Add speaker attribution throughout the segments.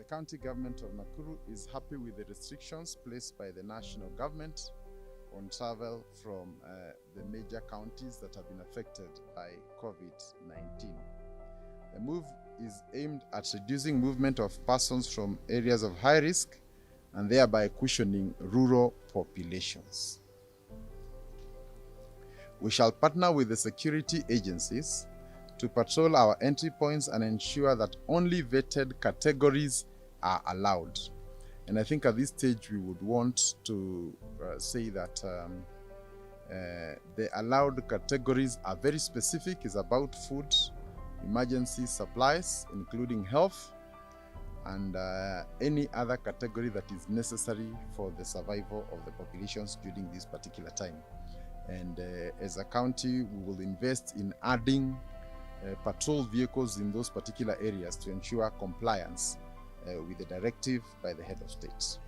Speaker 1: The county government of Nakuru is happy with the restrictions placed by the national government on travel from the major counties that have been affected by COVID-19. The move is aimed at reducing movement of persons from areas of high risk and thereby cushioning rural populations. We shall partner with the security agencies to patrol our entry points and ensure that only vetted categories are allowed. And I think at this stage we would want to say that the allowed categories are very specific. It's about food, emergency supplies, including health, and any other category that is necessary for the survival of the populations during this particular time. And as a county, we will invest in adding patrol vehicles in those particular areas to ensure compliance with the directive by the head of state.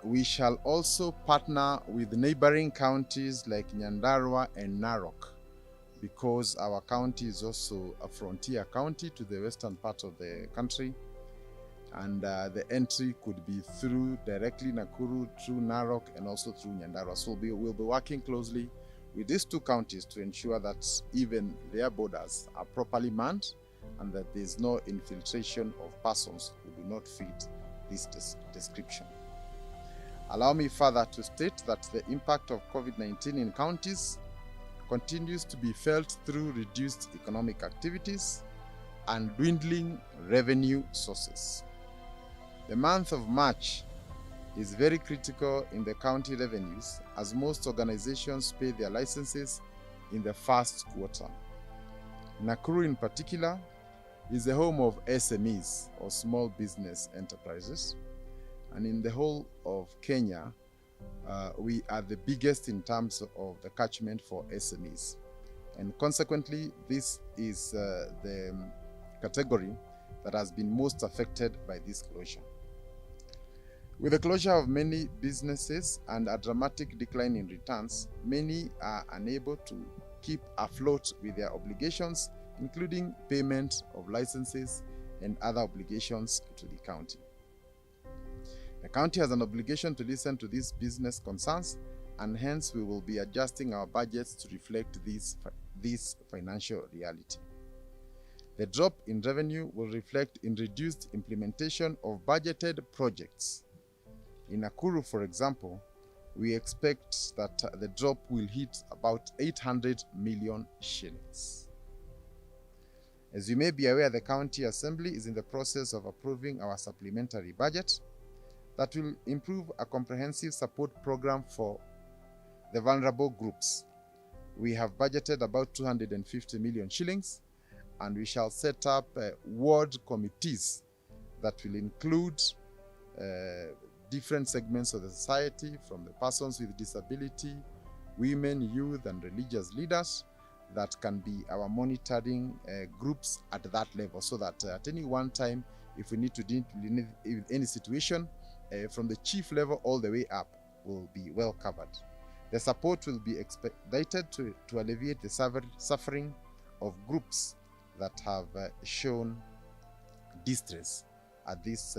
Speaker 1: We shall also partner with neighboring counties like Nyandarua and Narok, because our county is also a frontier county to the western part of the country, and the entry could be through directly Nakuru, through Narok, and also through Nyandarua. So we'll be working closely with these two counties to ensure that even their borders are properly manned and that there's no infiltration of persons who do not fit this description. Allow me further to state that the impact of COVID-19 in counties continues to be felt through reduced economic activities and dwindling revenue sources. The month of March is very critical in the county revenues, as most organizations pay their licenses in the first quarter. Nakuru in particular is the home of SMEs, or small business enterprises, and in the whole of Kenya, we are the biggest in terms of the catchment for SMEs. And consequently, this is the category that has been most affected by this closure. With the closure of many businesses and a dramatic decline in returns, many are unable to keep afloat with their obligations, including payment of licenses and other obligations to the county. The county has an obligation to listen to these business concerns, and hence we will be adjusting our budgets to reflect this financial reality. The drop in revenue will reflect in reduced implementation of budgeted projects. In Nakuru, for example, we expect that the drop will hit about 800 million shillings. As you may be aware, the County Assembly is in the process of approving our supplementary budget that will improve a comprehensive support program for the vulnerable groups. We have budgeted about 250 million shillings, and we shall set up ward committees that will include different segments of the society, from the persons with disability, women, youth, and religious leaders, that can be our monitoring groups at that level, so that at any one time, if we need to deal with any situation, from the chief level all the way up, will be well covered. The support will be expedited to alleviate the suffering of groups that have shown distress at this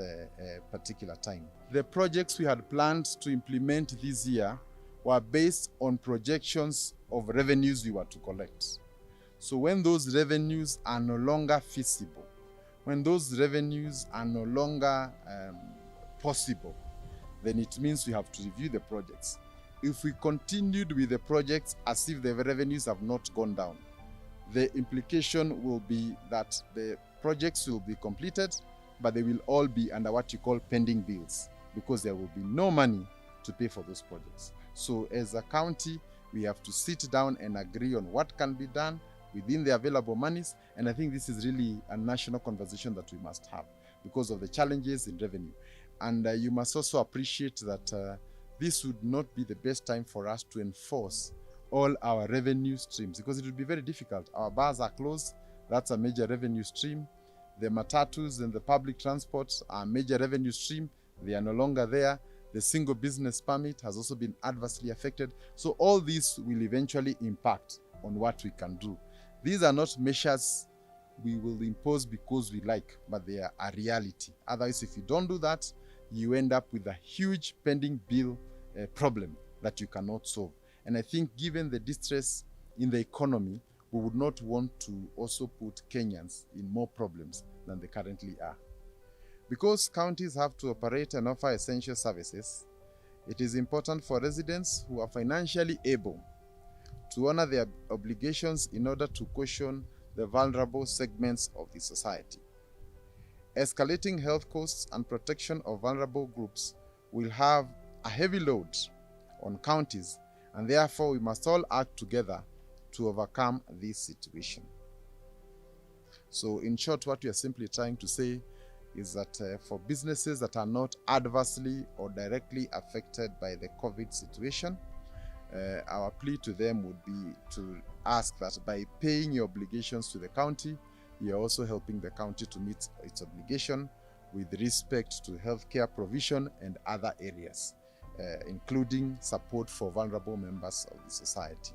Speaker 1: particular time. The projects we had planned to implement this year were based on projections of revenues we were to collect. So when those revenues are no longer feasible, when those revenues are no longer possible, then it means we have to review the projects. If we continued with the projects as if the revenues have not gone down, the implication will be that the projects will be completed, but they will all be under what you call pending bills, because there will be no money to pay for those projects. So as a county, we have to sit down and agree on what can be done within the available monies. And I think this is really a national conversation that we must have because of the challenges in revenue. And you must also appreciate that this would not be the best time for us to enforce all our revenue streams, because it would be very difficult. Our bars are closed. That's a major revenue stream. The matatus and the public transports are a major revenue stream. They are no longer there. The single business permit has also been adversely affected. So all this will eventually impact on what we can do. These are not measures we will impose because we like, but they are a reality. Otherwise, if you don't do that, you end up with a huge pending bill problem that you cannot solve. And I think given the distress in the economy, we would not want to also put Kenyans in more problems than they currently are. Because counties have to operate and offer essential services, it is important for residents who are financially able to honor their obligations in order to cushion the vulnerable segments of the society. Escalating health costs and protection of vulnerable groups will have a heavy load on counties, and therefore we must all act together to overcome this situation. So in short, what we are simply trying to say is that for businesses that are not adversely or directly affected by the COVID situation, our plea to them would be to ask that by paying your obligations to the county, you are also helping the county to meet its obligation with respect to healthcare provision and other areas, including support for vulnerable members of the society.